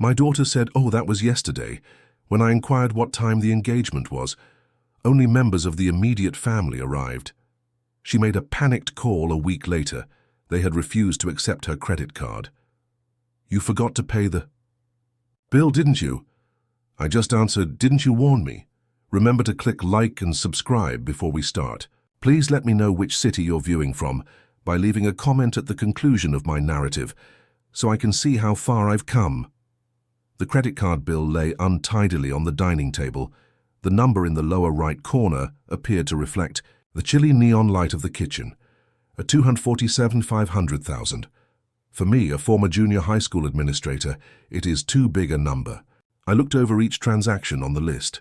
My daughter said, "Oh, that was yesterday." When I inquired what time the engagement was, only members of the immediate family arrived. She made a panicked call a week later. They had refused to accept her credit card. "You forgot to pay the bill, didn't you?" I just answered, "Didn't you warn me? Remember to click like and subscribe before we start. Please let me know which city you're viewing from by leaving a comment at the conclusion of my narrative so I can see how far I've come." The credit card bill lay untidily on the dining table. The number in the lower right corner appeared to reflect the chilly neon light of the kitchen. A $247,500,000. For me, a former junior high school administrator, it is too big a number. I looked over each transaction on the list.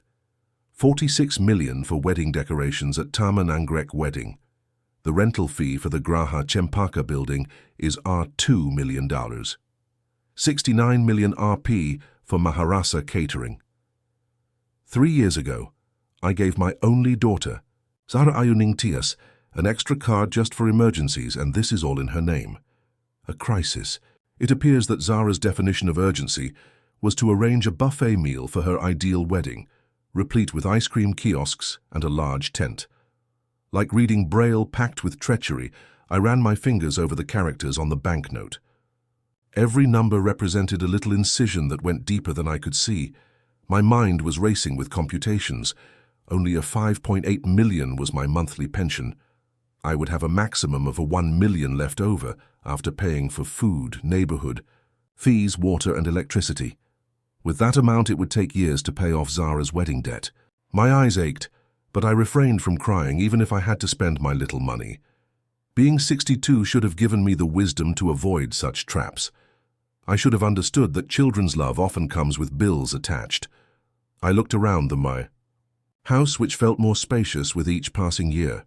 46 million for wedding decorations at Taman Anggrek Wedding. The rental fee for the Graha Chempaka building is $2 million. 69 million Rp for Maharasa Catering. 3 years ago, I gave my only daughter, Zara Ayuning Tias, an extra card just for emergencies, and this is all in her name. A crisis. It appears that Zara's definition of urgency was to arrange a buffet meal for her ideal wedding, replete with ice cream kiosks and a large tent. Like reading Braille packed with treachery, I ran my fingers over the characters on the banknote. Every number represented a little incision that went deeper than I could see. My mind was racing with computations. Only a 5.8 million was my monthly pension. I would have a maximum of a 1 million left over after paying for food, neighborhood, fees, water and electricity. With that amount, it would take years to pay off Zara's wedding debt. My eyes ached, but I refrained from crying even if I had to spend my little money. Being 62 should have given me the wisdom to avoid such traps. I should have understood that children's love often comes with bills attached. I looked around my house, which felt more spacious with each passing year.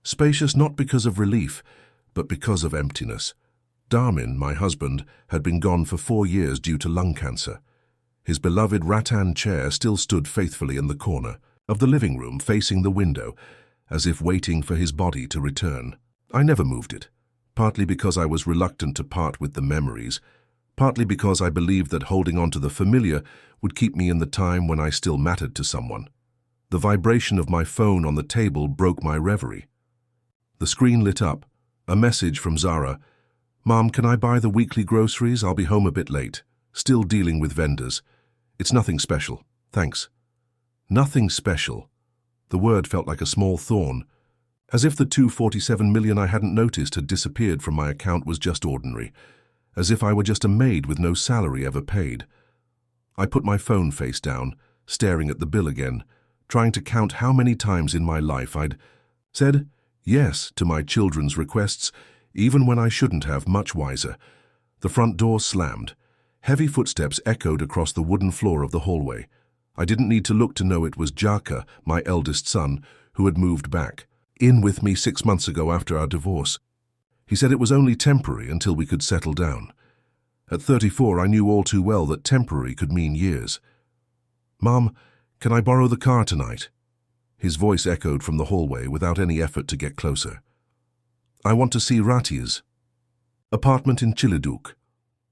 Spacious not because of relief, but because of emptiness. Darmin, my husband, had been gone for 4 years due to lung cancer. His beloved rattan chair still stood faithfully in the corner of the living room facing the window, as if waiting for his body to return. I never moved it, partly because I was reluctant to part with the memories, partly because I believed that holding on to the familiar would keep me in the time when I still mattered to someone. The vibration of my phone on the table broke my reverie. The screen lit up. A message from Zara. "Mom, can I buy the weekly groceries? I'll be home a bit late. Still dealing with vendors. It's nothing special. Thanks." Nothing special. The word felt like a small thorn. As if the 247 million I hadn't noticed had disappeared from my account was just ordinary. As if I were just a maid with no salary ever paid. I put my phone face down, staring at the bill again, trying to count how many times in my life I'd said yes to my children's requests, even when I shouldn't have, much wiser. The front door slammed. Heavy footsteps echoed across the wooden floor of the hallway. I didn't need to look to know it was Jaka, my eldest son, who had moved back, in with me 6 months ago after our divorce. He said it was only temporary until we could settle down. At 34, I knew all too well that temporary could mean years. "Mom, can I borrow the car tonight?" His voice echoed from the hallway without any effort to get closer. "I want to see Rati's apartment in Chiliduk."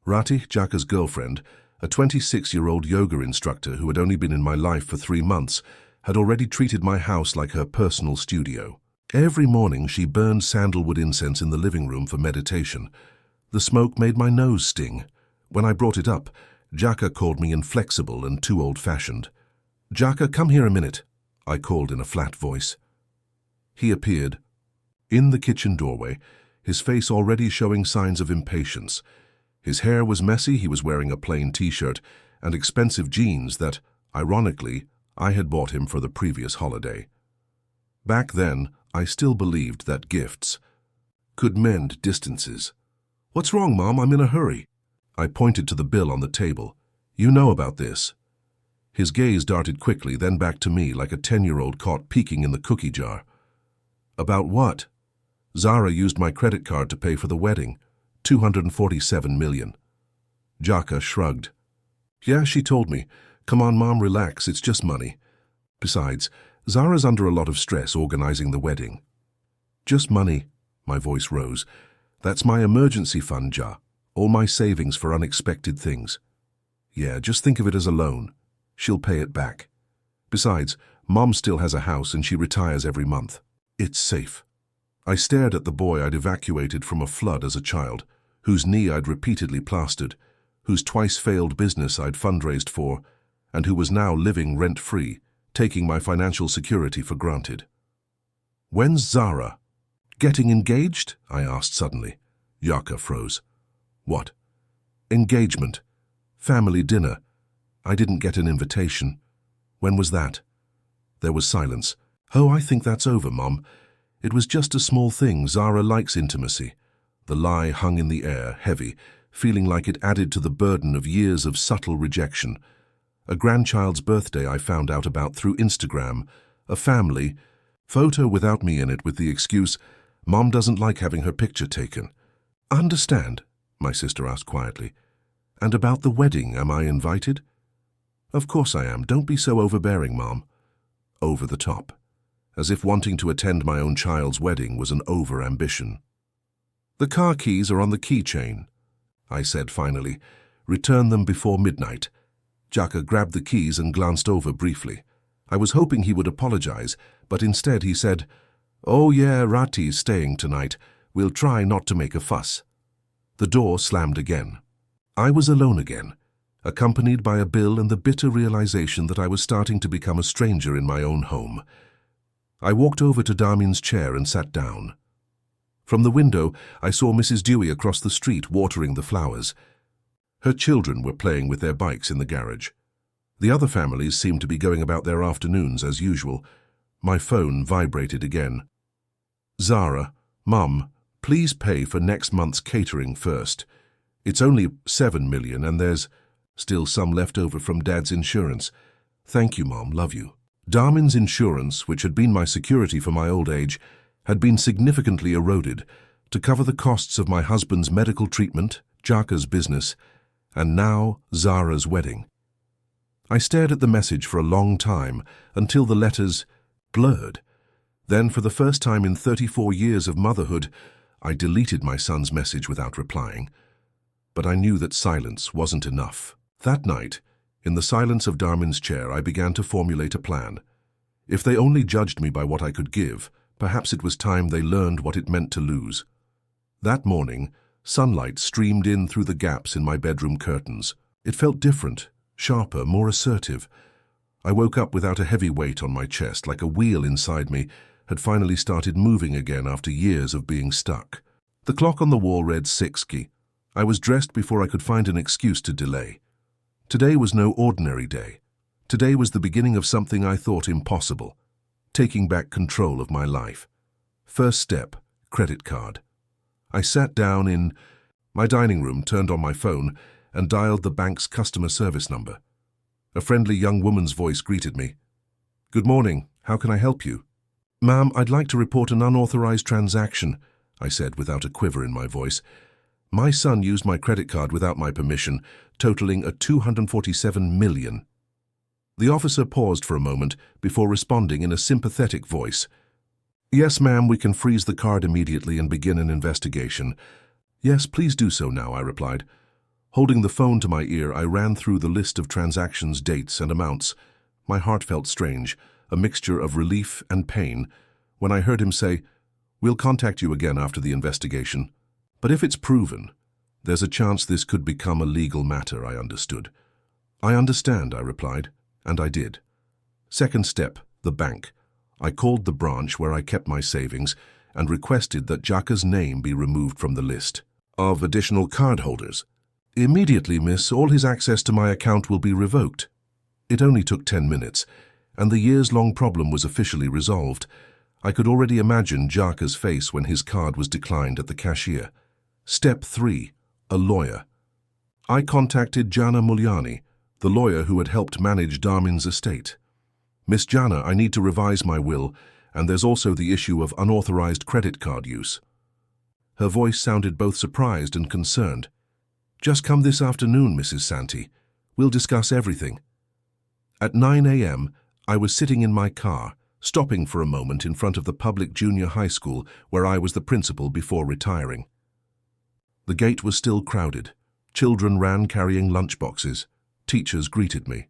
Rati, Jaka's girlfriend, a 26-year-old yoga instructor who had only been in my life for 3 months, had already treated my house like her personal studio. Every morning she burned sandalwood incense in the living room for meditation. The smoke made my nose sting. When I brought it up, Jaka called me inflexible and too old-fashioned. "Jaka, come here a minute," I called in a flat voice. He appeared in the kitchen doorway, his face already showing signs of impatience. His hair was messy, he was wearing a plain t-shirt and expensive jeans that, ironically, I had bought him for the previous holiday. Back then, I still believed that gifts could mend distances. "What's wrong, Mom? I'm in a hurry." I pointed to the bill on the table. "You know about this." His gaze darted quickly, then back to me like a 10-year-old caught peeking in the cookie jar. "About what?" "Zara used my credit card to pay for the wedding. 247 million. Jaka shrugged. "Yeah, she told me. Come on, Mom, relax, it's just money. Besides, Zara's under a lot of stress organizing the wedding." "Just money," my voice rose. "That's my emergency fund, Ja. All my savings for unexpected things." Yeah, just think of it as a loan. She'll pay it back. Besides, Mom still has a house and she retires every month. It's safe. I stared at the boy I'd evacuated from a flood as a child, whose knee I'd repeatedly plastered, whose twice-failed business I'd fundraised for, and who was now living rent-free, taking my financial security for granted. "When's Zara? Getting engaged?" I asked suddenly. Yaka froze. "What?" "Engagement. Family dinner. I didn't get an invitation. When was that?" There was silence. "Oh, I think that's over, Mom. It was just a small thing. Zara likes intimacy." The lie hung in the air, heavy, feeling like it added to the burden of years of subtle rejection. A grandchild's birthday I found out about through Instagram. A family photo without me in it with the excuse, "Mom doesn't like having her picture taken." "Understand?" my sister asked quietly. "And about the wedding, am I invited?" "Of course I am. Don't be so overbearing, Mom." Over the top. As if wanting to attend my own child's wedding was an over-ambition. "The car keys are on the keychain," I said finally. "Return them before midnight." Jaka grabbed the keys and glanced over briefly. I was hoping he would apologize, but instead he said, "Oh yeah, Rati's staying tonight. We'll try not to make a fuss." The door slammed again. I was alone again, accompanied by a bill and the bitter realization that I was starting to become a stranger in my own home. I walked over to Darmin's chair and sat down. From the window, I saw Mrs. Dewey across the street watering the flowers. Her children were playing with their bikes in the garage. The other families seemed to be going about their afternoons as usual. My phone vibrated again. "Zara, Mum, please pay for next month's catering first. It's only 7 million and there's still some left over from Dad's insurance. Thank you, Mom, love you." Darmin's insurance, which had been my security for my old age, had been significantly eroded to cover the costs of my husband's medical treatment, Jaka's business, and now Zara's wedding. I stared at the message for a long time until the letters blurred. Then, for the first time in 34 years of motherhood, I deleted my son's message without replying. But I knew that silence wasn't enough. That night, in the silence of Darmin's chair, I began to formulate a plan. If they only judged me by what I could give, perhaps it was time they learned what it meant to lose. That morning, sunlight streamed in through the gaps in my bedroom curtains. It felt different, sharper, more assertive. I woke up without a heavy weight on my chest, like a wheel inside me had finally started moving again after years of being stuck. The clock on the wall read 6:00. I was dressed before I could find an excuse to delay. Today was no ordinary day. Today was the beginning of something I thought impossible, taking back control of my life. First step, credit card. I sat down in my dining room, turned on my phone, and dialed the bank's customer service number. A friendly young woman's voice greeted me. "Good morning. How can I help you?" "Ma'am, I'd like to report an unauthorized transaction," I said without a quiver in my voice. "My son used my credit card without my permission, totaling a 247 million. The officer paused for a moment before responding in a sympathetic voice. "Yes, ma'am, we can freeze the card immediately and begin an investigation." "Yes, please do so now," I replied. Holding the phone to my ear, I ran through the list of transactions, dates, and amounts. My heart felt strange, a mixture of relief and pain, when I heard him say, "We'll contact you again after the investigation. But if it's proven, there's a chance this could become a legal matter," I understood. "I understand," I replied, and I did. Second step, the bank. I called the branch where I kept my savings and requested that Jaka's name be removed from the list of additional cardholders. "Immediately, miss, all his access to my account will be revoked." It only took 10 minutes, and the years-long problem was officially resolved. I could already imagine Jaka's face when his card was declined at the cashier. Step 3. A lawyer. I contacted Jana Mulyani, the lawyer who had helped manage Darmin's estate. "Miss Jana, I need to revise my will, and there's also the issue of unauthorized credit card use." Her voice sounded both surprised and concerned. "Just come this afternoon, Mrs. Santi. We'll discuss everything." At 9 a.m., I was sitting in my car, stopping for a moment in front of the public junior high school where I was the principal before retiring. The gate was still crowded. Children ran carrying lunchboxes. Teachers greeted me.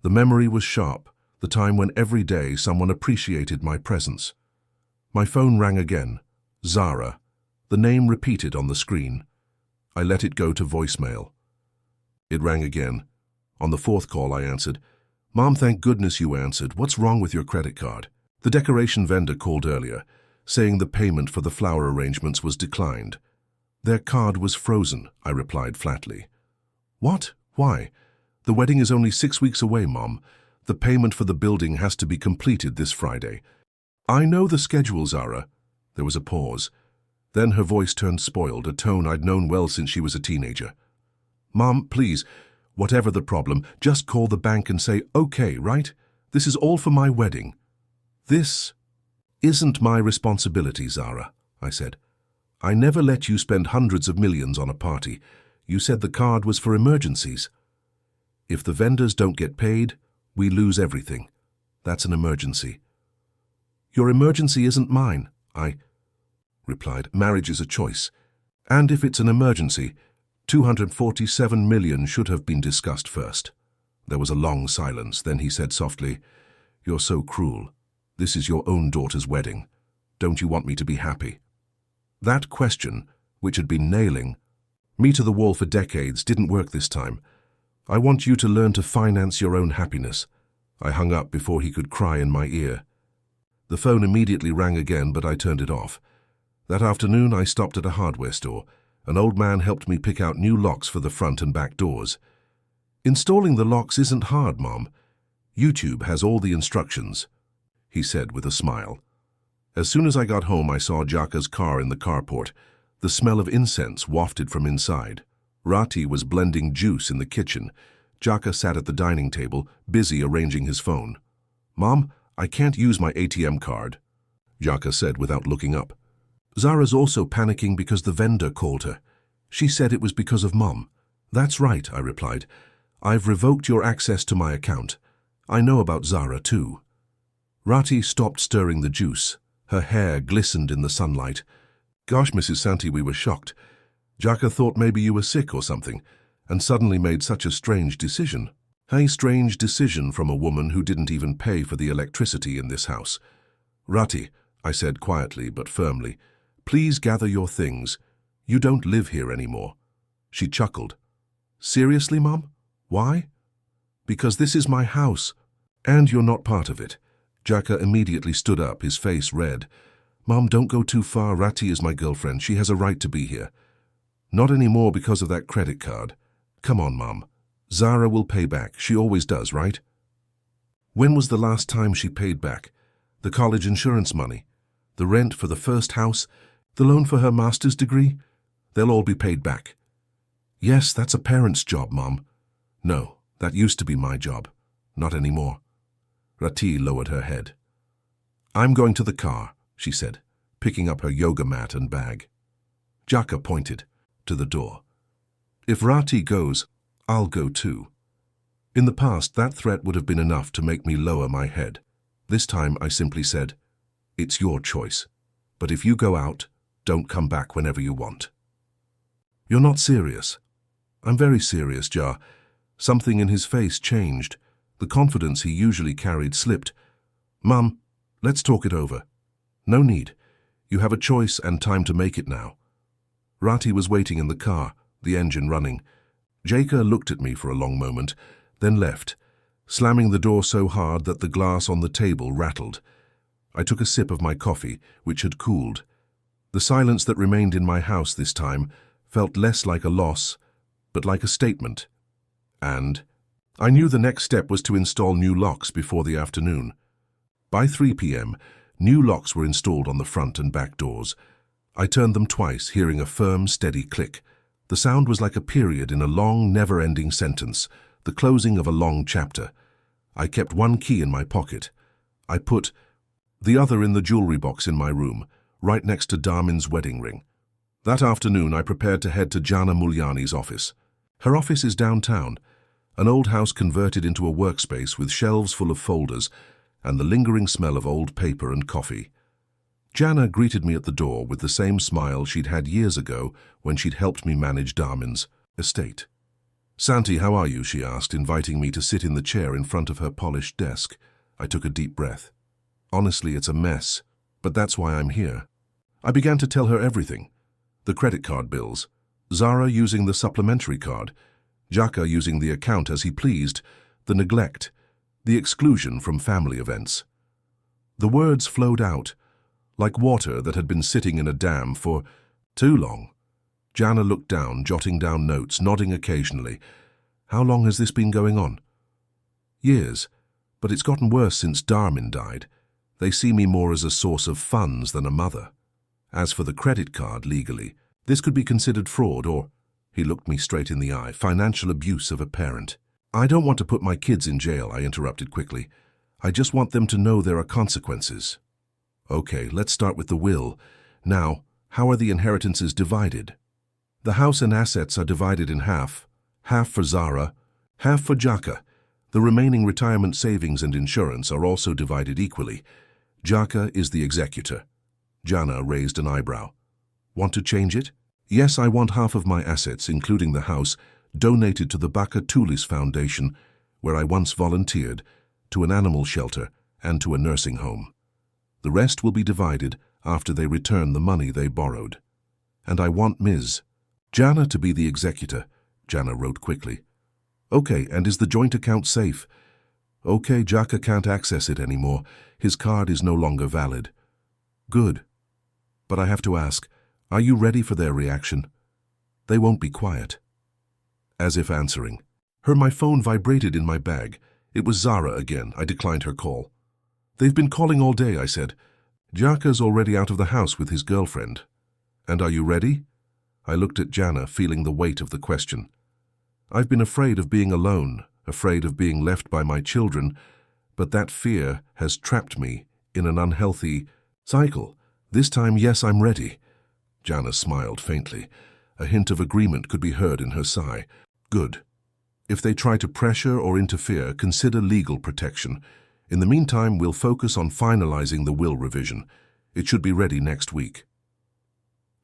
The memory was sharp, the time when every day someone appreciated my presence. My phone rang again. Zara. The name repeated on the screen. I let it go to voicemail. It rang again. On the fourth call, I answered. Mom, thank goodness you answered. What's wrong with your credit card? The decoration vendor called earlier, saying the payment for the flower arrangements was declined. Their card was frozen, I replied flatly. What? Why? The wedding is only 6 weeks away, Mom. The payment for the building has to be completed this Friday. I know the schedule, Zara. There was a pause. Then her voice turned spoiled, a tone I'd known well since she was a teenager. Mom, please, whatever the problem, just call the bank and say, okay, right? This is all for my wedding. This isn't my responsibility, Zara, I said. I never let you spend hundreds of millions on a party. You said the card was for emergencies. If the vendors don't get paid, we lose everything. That's an emergency. Your emergency isn't mine, I replied. Marriage is a choice. And if it's an emergency, 247 million should have been discussed first. There was a long silence. Then he said softly, You're so cruel. This is your own daughter's wedding. Don't you want me to be happy? That question, which had been nailing me to the wall for decades, didn't work this time. I want you to learn to finance your own happiness. I hung up before he could cry in my ear. The phone immediately rang again, but I turned it off. That afternoon, I stopped at a hardware store. An old man helped me pick out new locks for the front and back doors. Installing the locks isn't hard, Mom. YouTube has all the instructions, he said with a smile. As soon as I got home, I saw Jaka's car in the carport. The smell of incense wafted from inside. Rati was blending juice in the kitchen. Jaka sat at the dining table, busy arranging his phone. Mom, I can't use my ATM card, Jaka said without looking up. Zara's also panicking because the vendor called her. She said it was because of Mom. That's right, I replied. I've revoked your access to my account. I know about Zara too. Rati stopped stirring the juice. Her hair glistened in the sunlight. Gosh, Mrs. Santi, we were shocked. Jaka thought maybe you were sick or something, and suddenly made such a strange decision. A strange decision from a woman who didn't even pay for the electricity in this house. Rati, I said quietly but firmly, please gather your things. You don't live here anymore. She chuckled. Seriously, Mom? Why? Because this is my house, and you're not part of it. Jaka immediately stood up, his face red. Mom, don't go too far. Rati is my girlfriend. She has a right to be here. Not anymore because of that credit card. Come on, Mom. Zara will pay back. She always does, right? When was the last time she paid back? The college insurance money, the rent for the first house, the loan for her master's degree? They'll all be paid back. Yes, that's a parent's job, Mom. No, that used to be my job. Not anymore. Rati lowered her head. I'm going to the car, she said, picking up her yoga mat and bag. Jaka pointed to the door. If Rati goes, I'll go too. In the past, that threat would have been enough to make me lower my head. This time I simply said, it's your choice. But if you go out, don't come back whenever you want. You're not serious. I'm very serious, Ja. Something in his face changed. The confidence he usually carried slipped. Mum, let's talk it over. No need. You have a choice and time to make it now. Rati was waiting in the car, the engine running. Jaka looked at me for a long moment, then left, slamming the door so hard that the glass on the table rattled. I took a sip of my coffee, which had cooled. The silence that remained in my house this time felt less like a loss, but like a statement. And I knew the next step was to install new locks before the afternoon. By 3 p.m., new locks were installed on the front and back doors. I turned them twice, hearing a firm, steady click. The sound was like a period in a long, never-ending sentence, the closing of a long chapter. I kept one key in my pocket. I put the other in the jewelry box in my room, right next to Darmin's wedding ring. That afternoon, I prepared to head to Jana Mulyani's office. Her office is downtown, an old house converted into a workspace with shelves full of folders and the lingering smell of old paper and coffee. Jana greeted me at the door with the same smile she'd had years ago when she'd helped me manage Darmin's estate. "Santi, how are you?" she asked, inviting me to sit in the chair in front of her polished desk. I took a deep breath. Honestly, it's a mess, but that's why I'm here. I began to tell her everything. The credit card bills, Zara using the supplementary card, Jaka using the account as he pleased, the neglect, the exclusion from family events. The words flowed out, like water that had been sitting in a dam for too long. Jana looked down, jotting down notes, nodding occasionally. "How long has this been going on?" "Years, but it's gotten worse since Darmin died. They see me more as a source of funds than a mother. As for the credit card, legally, this could be considered fraud or," he looked me straight in the eye, "financial abuse of a parent." "I don't want to put my kids in jail," I interrupted quickly. "I just want them to know there are consequences." "Okay, let's start with the will. Now, how are the inheritances divided?" "The house and assets are divided in half for Zara, half for Jaka. The remaining retirement savings and insurance are also divided equally. Jaka is the executor." Jana raised an eyebrow. "Want to change it?" "Yes, I want half of my assets, including the house, donated to the Baka Tulis Foundation, where I once volunteered, to an animal shelter, and to a nursing home. The rest will be divided after they return the money they borrowed. And I want Ms. Jana to be the executor," Jana wrote quickly. "Okay, and is the joint account safe?" "Okay, Jaka can't access it anymore. His card is no longer valid." "Good. But I have to ask, are you ready for their reaction?" "They won't be quiet." As if answering. My phone vibrated in my bag. It was Zara again. I declined her call. "They've been calling all day," I said. "Jaka's already out of the house with his girlfriend." "And are you ready?" I looked at Jana, feeling the weight of the question. "I've been afraid of being alone, afraid of being left by my children, but that fear has trapped me in an unhealthy cycle. This time, yes, I'm ready." Jana smiled faintly. A hint of agreement could be heard in her sigh. "Good. If they try to pressure or interfere, consider legal protection. In the meantime, we'll focus on finalizing the will revision. It should be ready next week."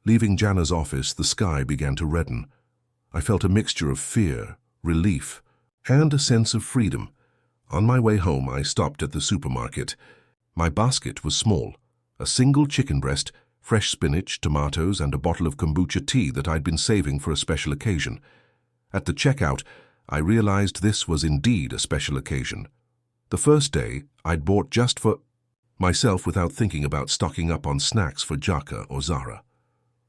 Leaving Jana's office, the sky began to redden. I felt a mixture of fear, relief, and a sense of freedom. On my way home, I stopped at the supermarket. My basket was small: a single chicken breast, fresh spinach, tomatoes, and a bottle of kombucha tea that I'd been saving for a special occasion. At the checkout, I realized this was indeed a special occasion. The first day, I'd bought just for myself without thinking about stocking up on snacks for Jaka or Zara.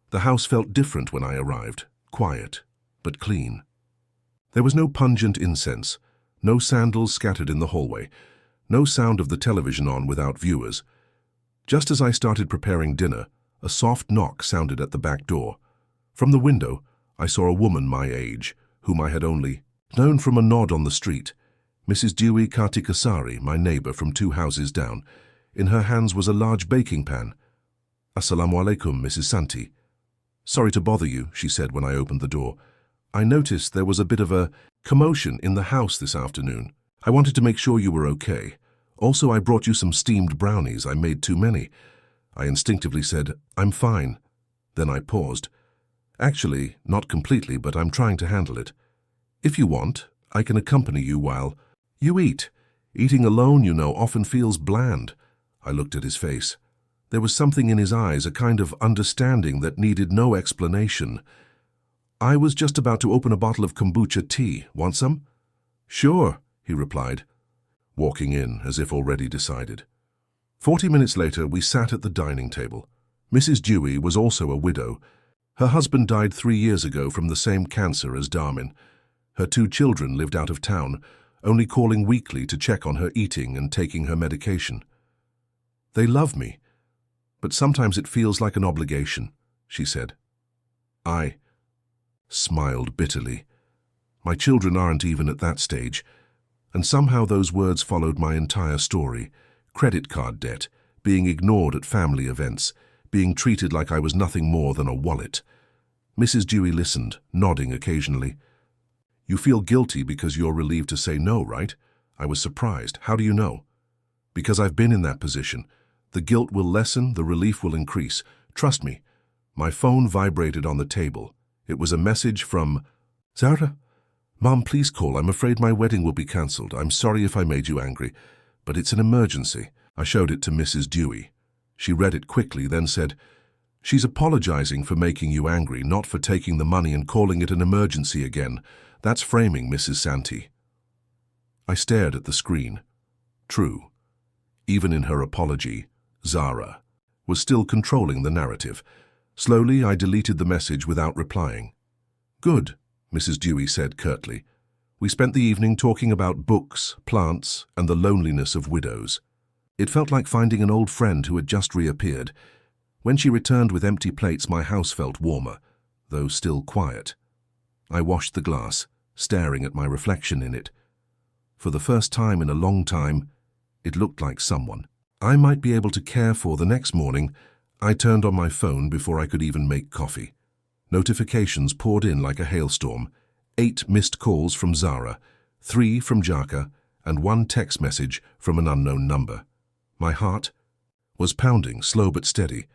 The house felt different when I arrived, quiet, but clean. There was no pungent incense, no sandals scattered in the hallway, no sound of the television on without viewers. Just as I started preparing dinner, a soft knock sounded at the back door. From the window, I saw a woman my age, whom I had only known from a nod on the street. Mrs. Dewey Kartikasari, my neighbor from 2 houses down. In her hands was a large baking pan. "Assalamu alaikum, Mrs. Santi." "Sorry to bother you," she said when I opened the door. "I noticed there was a bit of a commotion in the house this afternoon. I wanted to make sure you were okay. Also, I brought you some steamed brownies. I made too many." I instinctively said, "I'm fine." Then I paused. "Actually, not completely, but I'm trying to handle it. If you want, I can accompany you while you eat. Eating alone, you know, often feels bland." I looked at his face. There was something in his eyes, a kind of understanding that needed no explanation. "I was just about to open a bottle of kombucha tea. Want some?" "Sure," he replied, walking in as if already decided. 40 minutes later, we sat at the dining table. Mrs. Dewey was also a widow. Her husband died 3 years ago from the same cancer as Darmin. Her 2 children lived out of town, only calling weekly to check on her eating and taking her medication. "They love me, but sometimes it feels like an obligation," she said. I smiled bitterly. My children aren't even at that stage. And somehow those words followed my entire story. Credit card debt, being ignored at family events, being treated like I was nothing more than a wallet. Mrs. Dewey listened, nodding occasionally. "You feel guilty because you're relieved to say no, right?" I was surprised. "How do you know?" "Because I've been in that position. The guilt will lessen, the relief will increase. Trust me." My phone vibrated on the table. It was a message from Zara. Mom, please call. I'm afraid my wedding will be cancelled. I'm sorry if I made you angry, but it's an emergency. I showed it to Mrs. Dewey. She read it quickly, then said, "She's apologizing for making you angry, not for taking the money and calling it an emergency again. That's framing, Mrs. Santee." I stared at the screen. True. Even in her apology, Zara was still controlling the narrative. Slowly, I deleted the message without replying. "Good," Mrs. Dewey said curtly. We spent the evening talking about books, plants, and the loneliness of widows. It felt like finding an old friend who had just reappeared. When she returned with empty plates, my house felt warmer, though still quiet. I washed the glass, staring at my reflection in it. For the first time in a long time, it looked like someone I might be able to care for. The next morning, I turned on my phone before I could even make coffee. Notifications poured in like a hailstorm. 8 missed calls from Zara, 3 from Jaka, and 1 text message from an unknown number. My heart was pounding, slow but steady.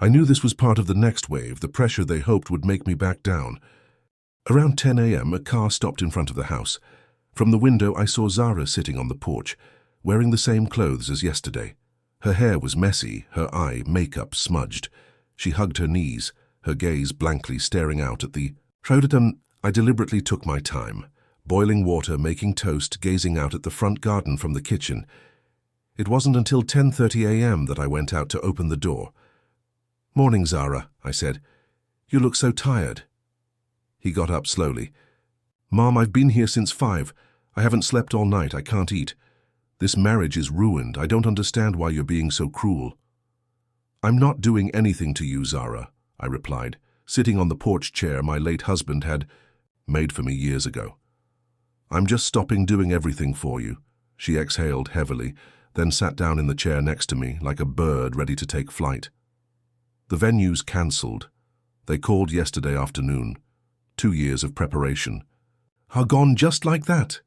I knew this was part of the next wave, the pressure they hoped would make me back down. Around 10 a.m., a car stopped in front of the house. From the window, I saw Zara sitting on the porch, wearing the same clothes as yesterday. Her hair was messy, her eye makeup smudged. She hugged her knees, her gaze blankly staring out at the Trouderdam. I deliberately took my time, boiling water, making toast, gazing out at the front garden from the kitchen. It wasn't until 10:30 a.m. that I went out to open the door. "Morning, Zara," I said. "You look so tired." He got up slowly. "Mom, I've been here since 5. I haven't slept all night. I can't eat. This marriage is ruined. I don't understand why you're being so cruel." "I'm not doing anything to you, Zara," I replied, sitting on the porch chair my late husband had made for me years ago. "I'm just stopping doing everything for you." She exhaled heavily, then sat down in the chair next to me like a bird ready to take flight. "The venue's cancelled. They called yesterday afternoon. 2 years of preparation are gone just like that."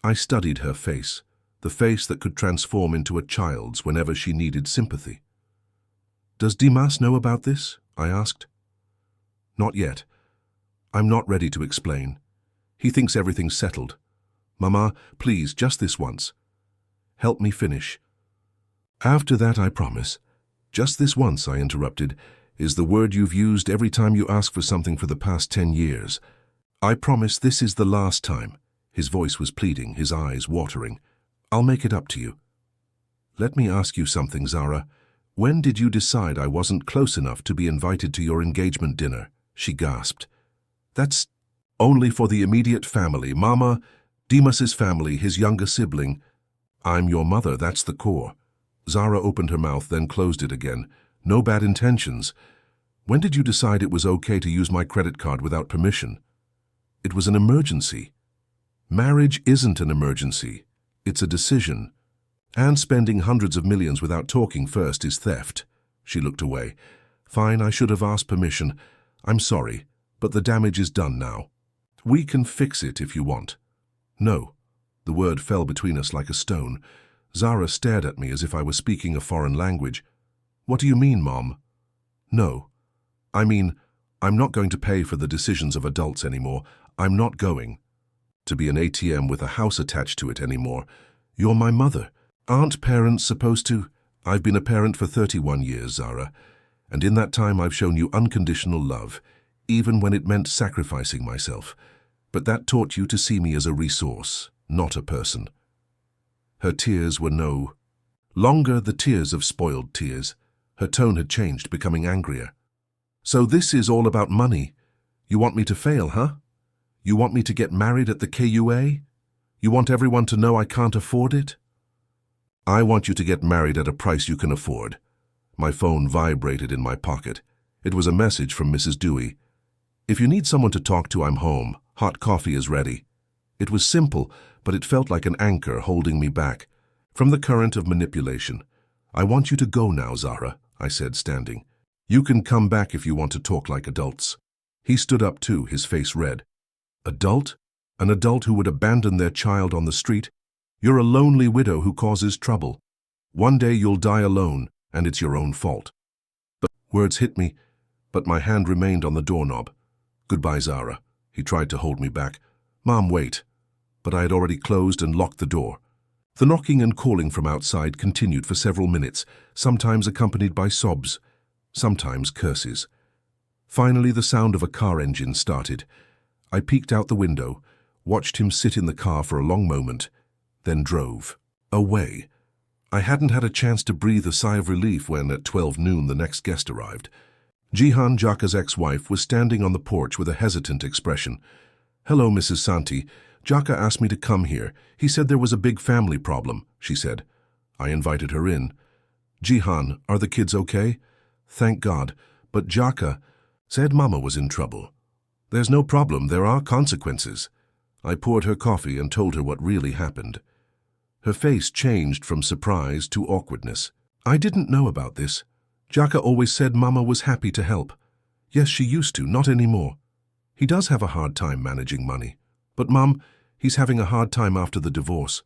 I studied her face, the face that could transform into a child's whenever she needed sympathy. "Does Dimas know about this?" I asked. "Not yet. I'm not ready to explain. He thinks everything's settled. Mama, please, just this once. Help me finish." "After that, I promise." "Just this once," I interrupted, "is the word you've used every time you ask for something for the past 10 years. I promise this is the last time." His voice was pleading, his eyes watering. "I'll make it up to you." "Let me ask you something, Zara. When did you decide I wasn't close enough to be invited to your engagement dinner?" She gasped. "That's only for the immediate family. Mama, Dimas's family, his younger sibling. I'm your mother, that's the core." Zara opened her mouth, then closed it again. "No bad intentions. When did you decide it was okay to use my credit card without permission?" "It was an emergency." "Marriage isn't an emergency. It's a decision. And spending hundreds of millions without talking first is theft." She looked away. "Fine, I should have asked permission. I'm sorry, but the damage is done now. We can fix it if you want." "No." The word fell between us like a stone. Zara stared at me as if I was speaking a foreign language. "What do you mean, Mom?" "No. I mean, I'm not going to pay for the decisions of adults anymore. I'm not going to be an ATM with a house attached to it anymore. You're my mother. Aren't parents supposed to?" "I've been a parent for 31 years, Zara, and in that time I've shown you unconditional love, even when it meant sacrificing myself. But that taught you to see me as a resource, not a person." Her tears were no longer the tears of spoiled tears. Her tone had changed, becoming angrier. "So this is all about money? You want me to fail, huh? You want me to get married at the KUA? You want everyone to know I can't afford it?" "I want you to get married at a price you can afford." My phone vibrated in my pocket. It was a message from Mrs. Dewey. "If you need someone to talk to, I'm home. Hot coffee is ready." It was simple, but it felt like an anchor holding me back from the current of manipulation. "I want you to go now, Zara," I said, standing. "You can come back if you want to talk like adults." He stood up too, his face red. "Adult? An adult who would abandon their child on the street? You're a lonely widow who causes trouble. One day you'll die alone, and it's your own fault." But words hit me, but my hand remained on the doorknob. "Goodbye, Zara." He tried to hold me back. "Mom, wait." But I had already closed and locked the door. The knocking and calling from outside continued for several minutes, sometimes accompanied by sobs, sometimes curses. Finally, the sound of a car engine started. I peeked out the window, watched him sit in the car for a long moment, then drove away. I hadn't had a chance to breathe a sigh of relief when, at 12 noon, the next guest arrived. Jihan, Jaka's ex-wife, was standing on the porch with a hesitant expression. "Hello, Mrs. Santi. Jaka asked me to come here. He said there was a big family problem," she said. I invited her in. "Jihan, are the kids okay?" "Thank God. But Jaka said Mama was in trouble." "There's no problem. There are consequences." I poured her coffee and told her what really happened. Her face changed from surprise to awkwardness. "I didn't know about this. Jaka always said Mama was happy to help." "Yes, she used to, not anymore. He does have a hard time managing money. But, Mom, he's having a hard time after the divorce."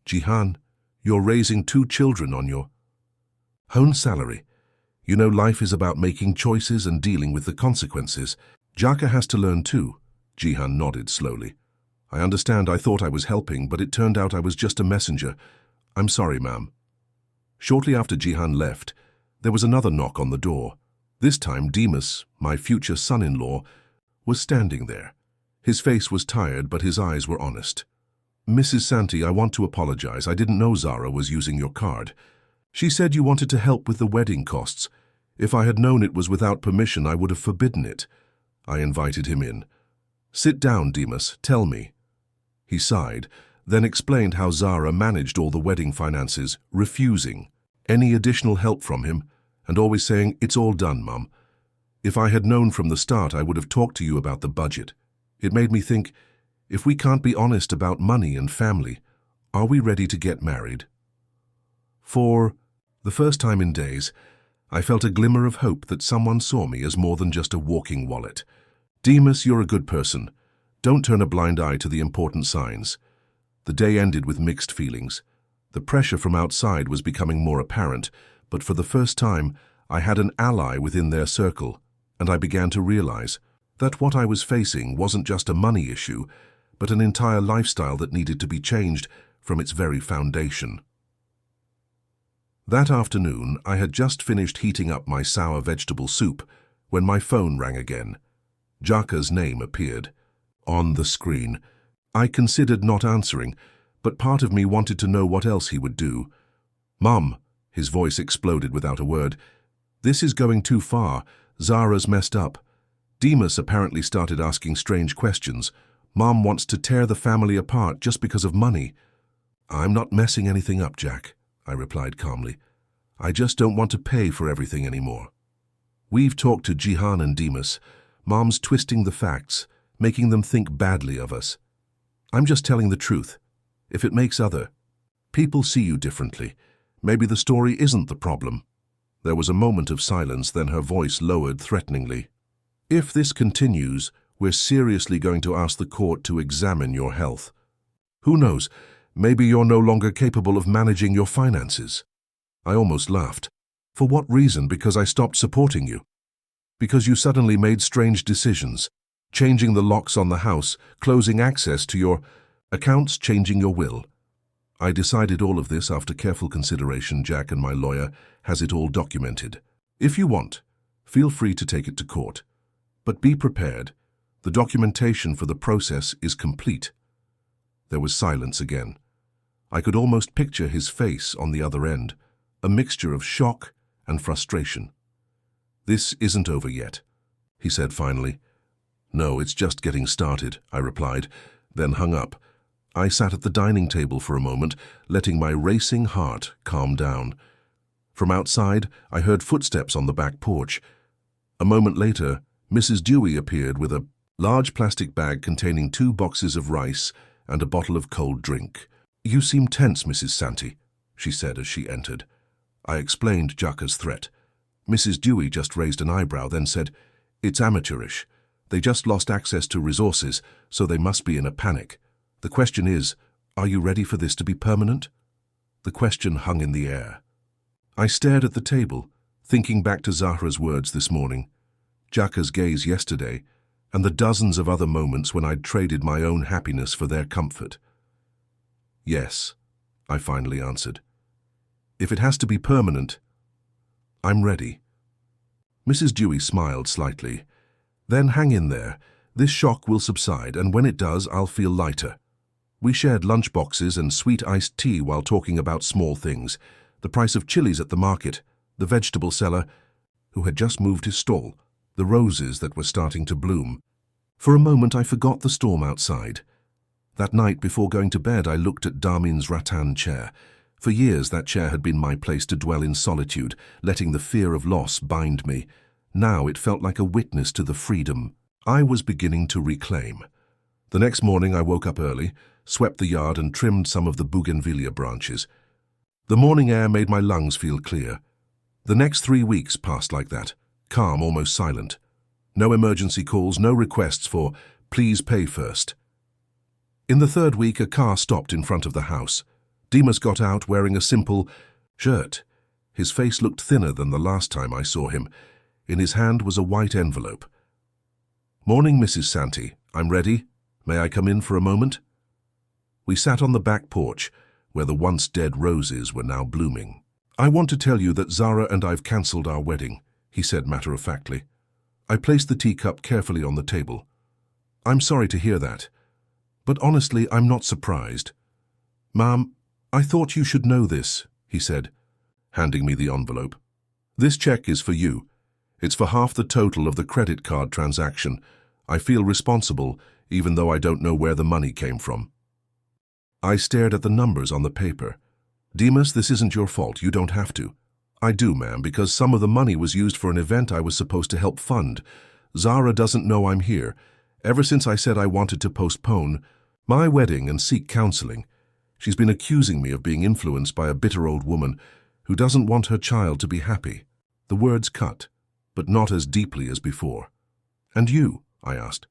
"Jihan, you're raising 2 children on your own salary. You know life is about making choices and dealing with the consequences. Jaka has to learn too." Jihan nodded slowly. "I understand. I thought I was helping, but it turned out I was just a messenger. I'm sorry, ma'am." Shortly after Jihan left, there was another knock on the door. This time Demas, my future son-in-law, was standing there. His face was tired, but his eyes were honest. "Mrs. Santi, I want to apologize. I didn't know Zara was using your card. She said you wanted to help with the wedding costs. If I had known it was without permission, I would have forbidden it." I invited him in. "Sit down, Demas. Tell me." He sighed, then explained how Zara managed all the wedding finances, refusing any additional help from him, and always saying, "It's all done, Mum. If I had known from the start, I would have talked to you about the budget." It made me think, if we can't be honest about money and family, are we ready to get married? For the first time in days, I felt a glimmer of hope that someone saw me as more than just a walking wallet. "Demas, you're a good person. Don't turn a blind eye to the important signs." The day ended with mixed feelings. The pressure from outside was becoming more apparent, but for the first time, I had an ally within their circle, and I began to realize that what I was facing wasn't just a money issue, but an entire lifestyle that needed to be changed from its very foundation. That afternoon, I had just finished heating up my sour vegetable soup when my phone rang again. Jaka's name appeared on the screen. I considered not answering, but part of me wanted to know what else he would do. "Mum," his voice exploded without a word, "this is going too far. Zara's messed up. Demas apparently started asking strange questions. Mom wants to tear the family apart just because of money." "I'm not messing anything up, Jack," I replied calmly. "I just don't want to pay for everything anymore. We've talked to Jihan and Demas. Mom's twisting the facts, making them think badly of us. I'm just telling the truth. If it makes other people see you differently, maybe the story isn't the problem." There was a moment of silence, then her voice lowered threateningly. "If this continues, we're seriously going to ask the court to examine your health. Who knows, maybe you're no longer capable of managing your finances." I almost laughed. "For what reason? Because I stopped supporting you? Because you suddenly made strange decisions, changing the locks on the house, closing access to your accounts, changing your will." I decided all of this after careful consideration. Jack and my lawyer has it all documented. If you want, feel free to take it to court. But be prepared. The documentation for the process is complete." There was silence again. I could almost picture his face on the other end, a mixture of shock and frustration. "This isn't over yet," he said finally. "No, it's just getting started," I replied, then hung up. I sat at the dining table for a moment, letting my racing heart calm down. From outside, I heard footsteps on the back porch. A moment later, Mrs. Dewey appeared with a large plastic bag containing 2 boxes of rice and a bottle of cold drink. "You seem tense, Mrs. Santi," she said as she entered. I explained Jaka's threat. Mrs. Dewey just raised an eyebrow, then said, "It's amateurish. They just lost access to resources, so they must be in a panic. The question is, are you ready for this to be permanent?" The question hung in the air. I stared at the table, thinking back to Zahra's words this morning, Jaka's gaze yesterday, and the dozens of other moments when I'd traded my own happiness for their comfort. Yes, I finally answered. If it has to be permanent, I'm ready. Mrs. Dewey smiled slightly. Then hang in there. This shock will subside, and when it does, I'll feel lighter. We shared lunchboxes and sweet iced tea while talking about small things, the price of chilies at the market, the vegetable seller, who had just moved his stall, the roses that were starting to bloom. For a moment I forgot the storm outside. That night before going to bed I looked at Darmin's rattan chair. For years that chair had been my place to dwell in solitude, letting the fear of loss bind me. Now it felt like a witness to the freedom I was beginning to reclaim. The next morning I woke up early, swept the yard and trimmed some of the bougainvillea branches. The morning air made my lungs feel clear. The next 3 weeks passed like that, calm, almost silent. No emergency calls, no requests for "please pay first." In the third week a car stopped in front of the house. Demas got out wearing a simple shirt. His face looked thinner than the last time I saw him. In his hand was a white envelope. "Morning, Mrs. Santee. I'm ready. May I come in for a moment?" We sat on the back porch, where the once dead roses were now blooming. "I want to tell you that Zara and I've cancelled our wedding," he said matter-of-factly. I placed the teacup carefully on the table. "I'm sorry to hear that. But honestly, I'm not surprised." "Ma'am, I thought you should know this," he said, handing me the envelope. "This check is for you. It's for half the total of the credit card transaction. I feel responsible, even though I don't know where the money came from." I stared at the numbers on the paper. "Demas, this isn't your fault. You don't have to." "I do, ma'am, because some of the money was used for an event I was supposed to help fund. Zara doesn't know I'm here. Ever since I said I wanted to postpone my wedding and seek counseling, she's been accusing me of being influenced by a bitter old woman who doesn't want her child to be happy." The words cut, but not as deeply as before. "And you?" I asked.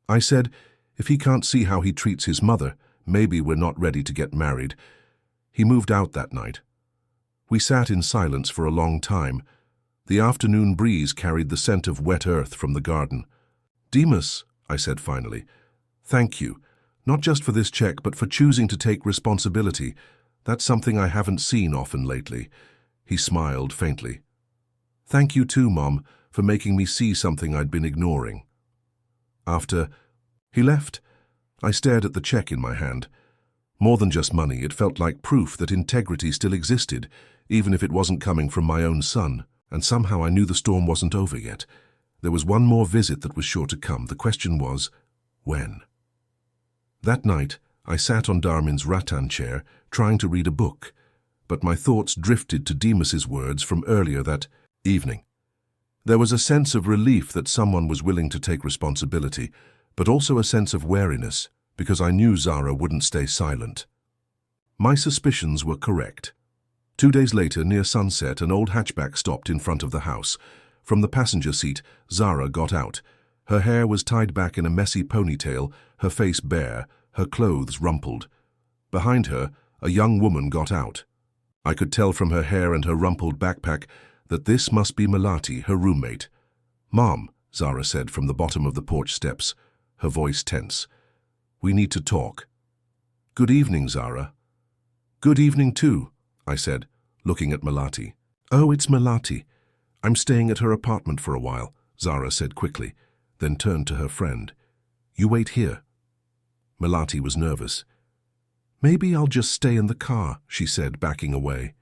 I said, "If he can't see how he treats his mother, maybe we're not ready to get married." He moved out that night. We sat in silence for a long time. The afternoon breeze carried the scent of wet earth from the garden. "Demas," I said finally, "thank you, not just for this check, but for choosing to take responsibility. That's something I haven't seen often lately." He smiled faintly. "Thank you too, Mom, for making me see something I'd been ignoring." After he left, I stared at the check in my hand. More than just money, it felt like proof that integrity still existed, even if it wasn't coming from my own son. And somehow I knew the storm wasn't over yet. There was one more visit that was sure to come. The question was, when? That night, I sat on Darmin's rattan chair, trying to read a book, but my thoughts drifted to Demas's words from earlier that evening. There was a sense of relief that someone was willing to take responsibility, but also a sense of wariness, because I knew Zara wouldn't stay silent. My suspicions were correct. 2 days later, near sunset, an old hatchback stopped in front of the house. From the passenger seat, Zara got out. Her hair was tied back in a messy ponytail, her face bare, her clothes rumpled. Behind her, a young woman got out. I could tell from her hair and her rumpled backpack that this must be Melati, her roommate. "Mom," Zara said from the bottom of the porch steps, her voice tense. "We need to talk." "Good evening, Zara." "Good evening too," I said, looking at Melati. "Oh, it's Melati. I'm staying at her apartment for a while," Zara said quickly, then turned to her friend. "You wait here." Melati was nervous. "Maybe I'll just stay in the car," she said, backing away.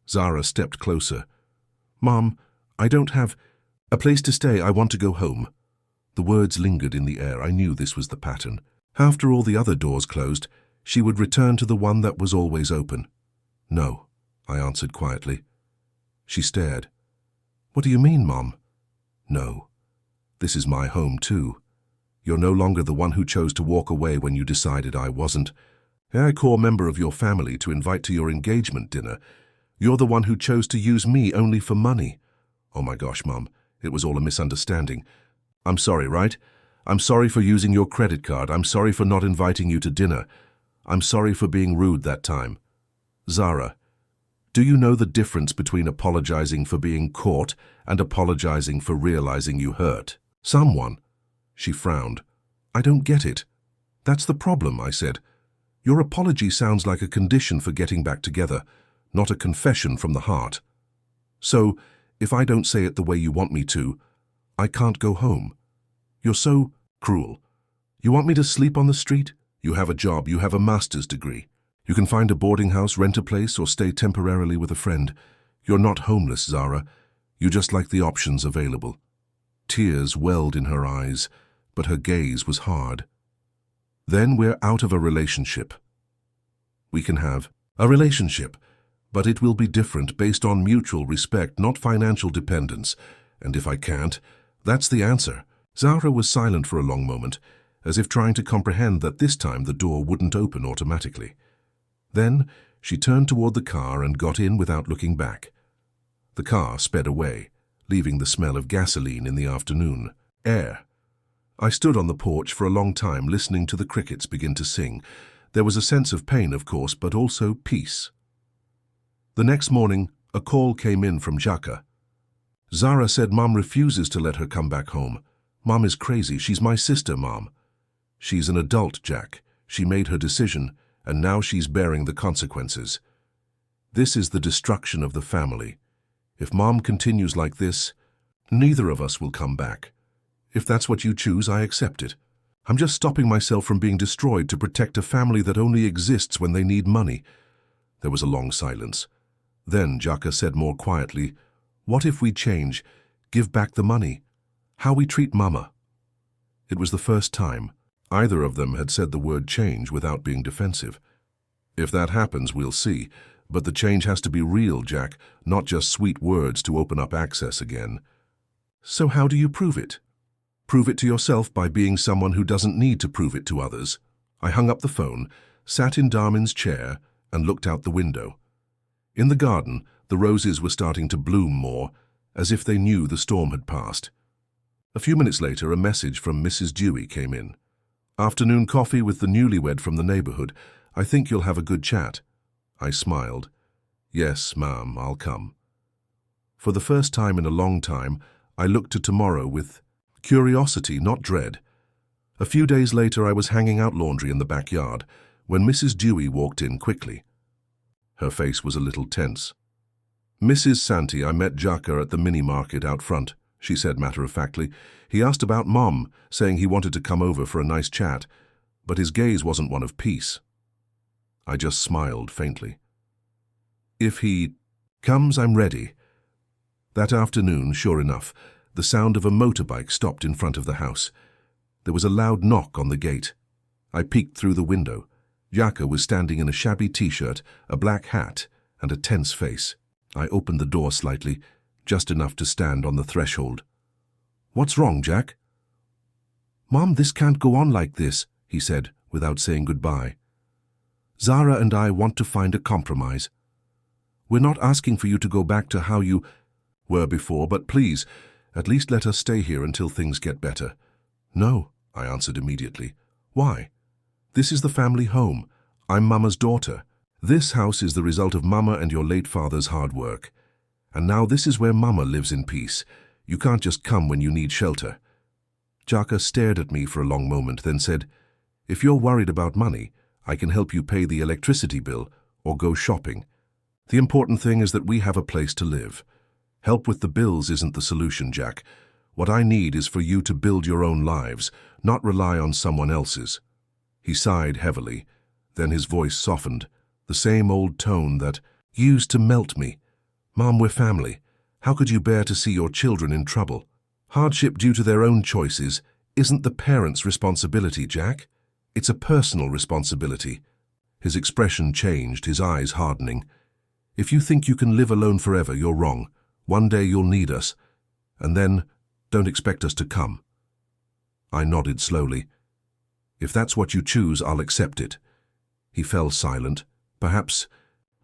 Zara stepped closer. "Mom, I don't have a place to stay. I want to go home." The words lingered in the air. I knew this was the pattern. After all the other doors closed, she would return to the one that was always open. "No," I answered quietly. She stared. "What do you mean, Mom?" "No. This is my home too. You're no longer the one who chose to walk away when you decided I wasn't. A core member of your family to invite to your engagement dinner. You're the one who chose to use me only for money." "Oh my gosh, Mom, it was all a misunderstanding. I'm sorry, right? I'm sorry for using your credit card. I'm sorry for not inviting you to dinner. I'm sorry for being rude that time." "Zara, do you know the difference between apologizing for being caught and apologizing for realizing you hurt someone?" She frowned. I don't get it. That's the problem, I said. Your apology sounds like a condition for getting back together, not a confession from the heart. So, if I don't say it the way you want me to, I can't go home. You're so cruel. You want me to sleep on the street? You have a job, you have a master's degree. You can find a boarding house, rent a place, or stay temporarily with a friend. You're not homeless, Zara. You just like the options available. Tears welled in her eyes, but her gaze was hard. Then we're out of a relationship. We can have a relationship, but it will be different based on mutual respect, not financial dependence. And if I can't, that's the answer. Zara was silent for a long moment, as if trying to comprehend that this time the door wouldn't open automatically. Then she turned toward the car and got in without looking back. The car sped away, leaving the smell of gasoline in the afternoon air. I stood on the porch for a long time listening to the crickets begin to sing. There was a sense of pain, of course, but also peace. The next morning, a call came in from Jaka. Zara said Mom refuses to let her come back home. Mom is crazy. She's my sister, Mom. She's an adult, Jack. She made her decision, and now she's bearing the consequences. This is the destruction of the family. If Mom continues like this, neither of us will come back. If that's what you choose, I accept it. I'm just stopping myself from being destroyed to protect a family that only exists when they need money. There was a long silence. Then Jaka said more quietly, what if we change, give back the money? How we treat Mama? It was the first time either of them had said the word change without being defensive. If that happens, we'll see. But the change has to be real, Jack, not just sweet words to open up access again. So how do you prove it? Prove it to yourself by being someone who doesn't need to prove it to others. I hung up the phone, sat in Darmin's chair, and looked out the window. In the garden, the roses were starting to bloom more, as if they knew the storm had passed. A few minutes later, a message from Mrs. Dewey came in. Afternoon coffee with the newlywed from the neighborhood. I think you'll have a good chat. I smiled. Yes, ma'am, I'll come. For the first time in a long time, I looked to tomorrow with curiosity, not dread. A few days later, I was hanging out laundry in the backyard when Mrs. Dewey walked in quickly. Her face was a little tense. Mrs. Santi, I met Jaka at the mini-market out front, she said matter-of-factly. He asked about Mom, saying he wanted to come over for a nice chat, but his gaze wasn't one of peace. I just smiled faintly. If he comes, I'm ready. That afternoon, sure enough, the sound of a motorbike stopped in front of the house. There was a loud knock on the gate. I peeked through the window. Jaka was standing in a shabby t-shirt, a black hat, and a tense face. I opened the door slightly, just enough to stand on the threshold. What's wrong, Jack? Mom, this can't go on like this, he said, without saying goodbye. Zara and I want to find a compromise. We're not asking for you to go back to how you were before, but please, at least let us stay here until things get better. No, I answered immediately. Why? This is the family home. I'm Mama's daughter. This house is the result of Mama and your late father's hard work. And now this is where Mama lives in peace. You can't just come when you need shelter. Jaka stared at me for a long moment, then said, If you're worried about money, I can help you pay the electricity bill or go shopping. The important thing is that we have a place to live. Help with the bills isn't the solution, Jack. What I need is for you to build your own lives, not rely on someone else's. He sighed heavily. Then his voice softened, the same old tone that used to melt me. Mom, we're family. How could you bear to see your children in trouble? Hardship due to their own choices isn't the parents' responsibility, Jack. It's a personal responsibility. His expression changed, his eyes hardening. If you think you can live alone forever, you're wrong. One day you'll need us, and then don't expect us to come. I nodded slowly. If that's what you choose, I'll accept it. He fell silent, perhaps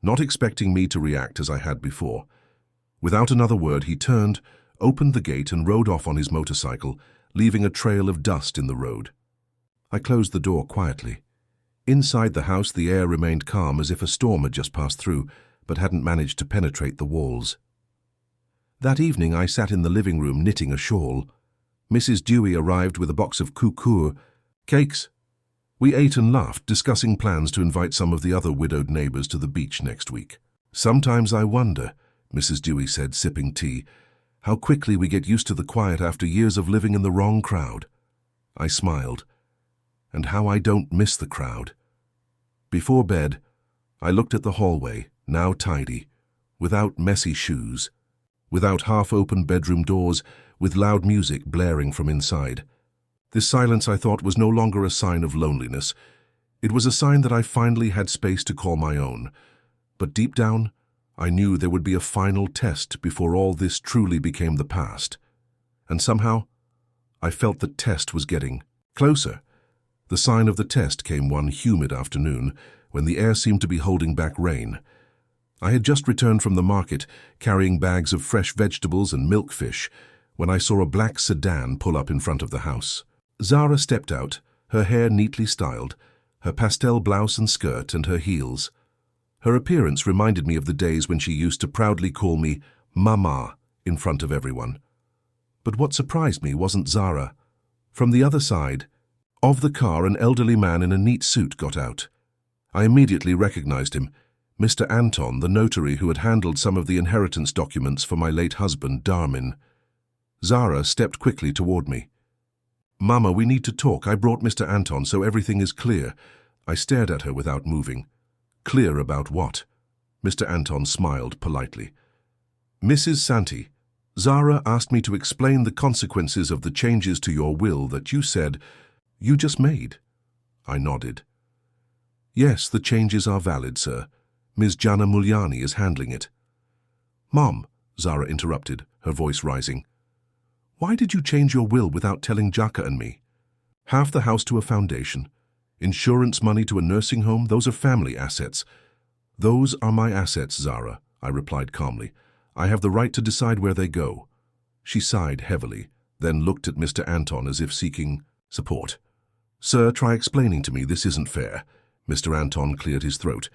not expecting me to react as I had before. Without another word, he turned, opened the gate and rode off on his motorcycle, leaving a trail of dust in the road. I closed the door quietly. Inside the house, the air remained calm as if a storm had just passed through, but hadn't managed to penetrate the walls. That evening, I sat in the living room knitting a shawl. Mrs. Dewey arrived with a box of kukur cakes. We ate and laughed, discussing plans to invite some of the other widowed neighbors to the beach next week. Sometimes I wonder, Mrs. Dewey said, sipping tea, how quickly we get used to the quiet after years of living in the wrong crowd. I smiled. And how I don't miss the crowd. Before bed, I looked at the hallway, now tidy, without messy shoes, without half-open bedroom doors, with loud music blaring from inside. This silence, I thought, was no longer a sign of loneliness. It was a sign that I finally had space to call my own. But deep down, I knew there would be a final test before all this truly became the past. And somehow, I felt the test was getting closer. The sign of the test came one humid afternoon, when the air seemed to be holding back rain. I had just returned from the market, carrying bags of fresh vegetables and milkfish, when I saw a black sedan pull up in front of the house. Zara stepped out, her hair neatly styled, her pastel blouse and skirt, and her heels. Her appearance reminded me of the days when she used to proudly call me Mama in front of everyone. But what surprised me wasn't Zara. From the other side of the car, an elderly man in a neat suit got out. I immediately recognized him, Mr. Anton, the notary who had handled some of the inheritance documents for my late husband, Darmin. Zara stepped quickly toward me. Mama, we need to talk. I brought Mr. Anton, so everything is clear. I stared at her without moving. Clear about what? Mr. Anton smiled politely. Mrs. Santi, Zara asked me to explain the consequences of the changes to your will that you said you just made. I nodded. Yes, the changes are valid, sir. Ms. Jana Mulyani is handling it. Mom, Zara interrupted, her voice rising. Why did you change your will without telling Jaka and me? Half the house to a foundation, insurance money to a nursing home, those are family assets. Those are my assets, Zara, I replied calmly. I have the right to decide where they go. She sighed heavily, then looked at Mr. Anton as if seeking support. Sir, try explaining to me, this isn't fair. Mr. Anton cleared his throat.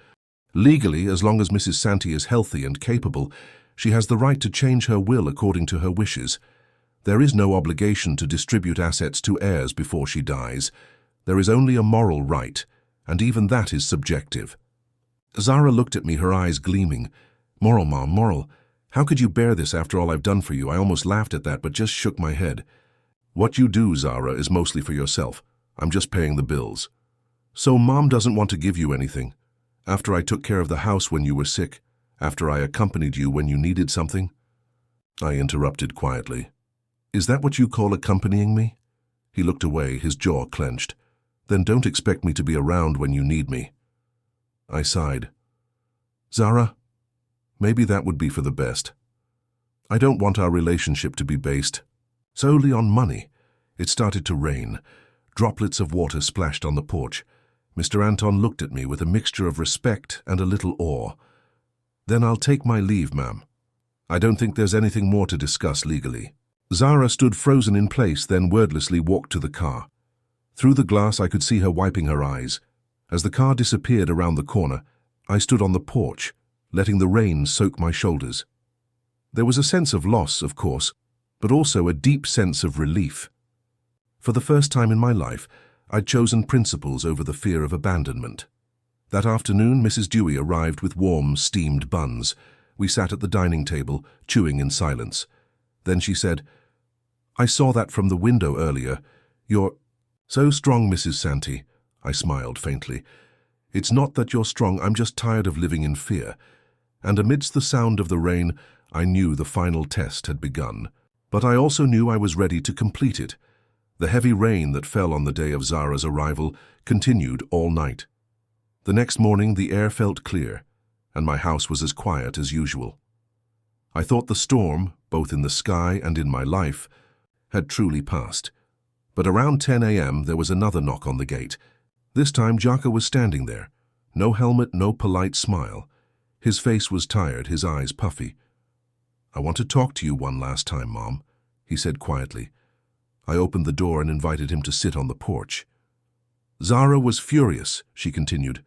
Legally, as long as Mrs. Santi is healthy and capable, she has the right to change her will according to her wishes. There is no obligation to distribute assets to heirs before she dies. There is only a moral right, and even that is subjective. Zara looked at me, her eyes gleaming. Moral, Mom, moral. How could you bear this after all I've done for you? I almost laughed at that, but just shook my head. What you do, Zara, is mostly for yourself. I'm just paying the bills. So Mom doesn't want to give you anything? After I took care of the house when you were sick? After I accompanied you when you needed something? I interrupted quietly. Is that what you call accompanying me? He looked away, his jaw clenched. Then don't expect me to be around when you need me. I sighed. Zara, maybe that would be for the best. I don't want our relationship to be based solely on money. It started to rain. Droplets of water splashed on the porch. Mr. Anton looked at me with a mixture of respect and a little awe. Then I'll take my leave, ma'am. I don't think there's anything more to discuss legally. Zara stood frozen in place, then wordlessly walked to the car. Through the glass I could see her wiping her eyes. As the car disappeared around the corner, I stood on the porch, letting the rain soak my shoulders. There was a sense of loss, of course, but also a deep sense of relief. For the first time in my life, I'd chosen principles over the fear of abandonment. That afternoon, Mrs. Dewey arrived with warm, steamed buns. We sat at the dining table, chewing in silence. Then she said, I saw that from the window earlier. You're so strong, Mrs. Santi. I smiled faintly. It's not that you're strong, I'm just tired of living in fear. And amidst the sound of the rain, I knew the final test had begun. But I also knew I was ready to complete it. The heavy rain that fell on the day of Zara's arrival continued all night. The next morning the air felt clear, and my house was as quiet as usual. I thought the storm, both in the sky and in my life, had truly passed. But around 10 a.m. there was another knock on the gate. This time Jaka was standing there. No helmet, no polite smile. His face was tired, his eyes puffy. I want to talk to you one last time, Mom, he said quietly. I opened the door and invited him to sit on the porch. Zara was furious, she continued.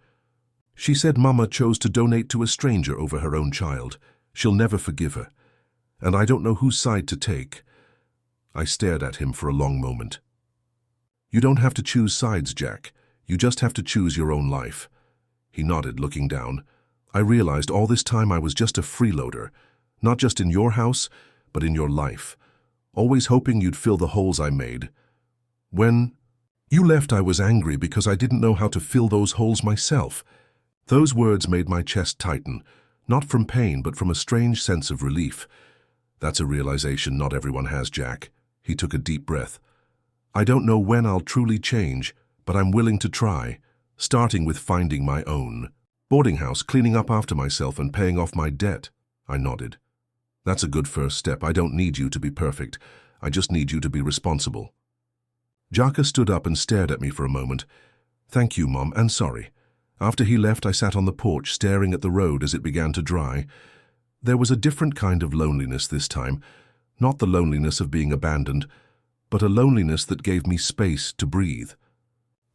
She said Mama chose to donate to a stranger over her own child. She'll never forgive her. And I don't know whose side to take. I stared at him for a long moment. You don't have to choose sides, Jack. You just have to choose your own life. He nodded, looking down. I realized all this time I was just a freeloader, not just in your house, but in your life, always hoping you'd fill the holes I made. When you left, I was angry because I didn't know how to fill those holes myself. Those words made my chest tighten, not from pain, but from a strange sense of relief. That's a realization not everyone has, Jack. He took a deep breath. I don't know when I'll truly change, but I'm willing to try, starting with finding my own boarding house, cleaning up after myself and paying off my debt. I nodded. That's a good first step. I don't need you to be perfect. I just need you to be responsible. Jaka stood up and stared at me for a moment. Thank you, Mom, and sorry. After he left, I sat on the porch staring at the road as it began to dry. There was a different kind of loneliness this time, not the loneliness of being abandoned, but a loneliness that gave me space to breathe.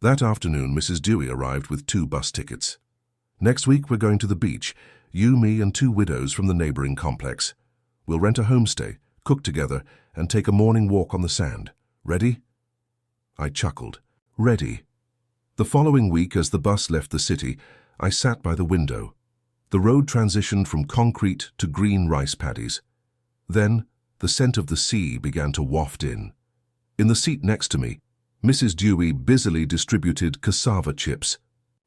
That afternoon, Mrs. Dewey arrived with 2 bus tickets. Next week, we're going to the beach, you, me, and 2 widows from the neighboring complex. We'll rent a homestay, cook together, and take a morning walk on the sand. Ready? I chuckled. Ready. The following week, as the bus left the city, I sat by the window. The road transitioned from concrete to green rice paddies. Then, the scent of the sea began to waft in. In the seat next to me, Mrs. Dewey busily distributed cassava chips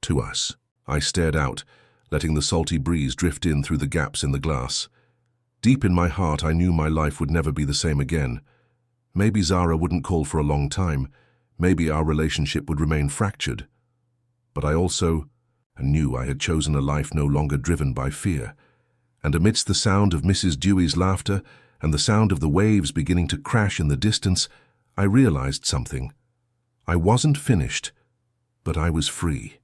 to us. I stared out, letting the salty breeze drift in through the gaps in the glass. Deep in my heart, I knew my life would never be the same again. Maybe Zara wouldn't call for a long time. Maybe our relationship would remain fractured. But I also knew I had chosen a life no longer driven by fear. And amidst the sound of Mrs. Dewey's laughter and the sound of the waves beginning to crash in the distance, I realized something. I wasn't finished, but I was free.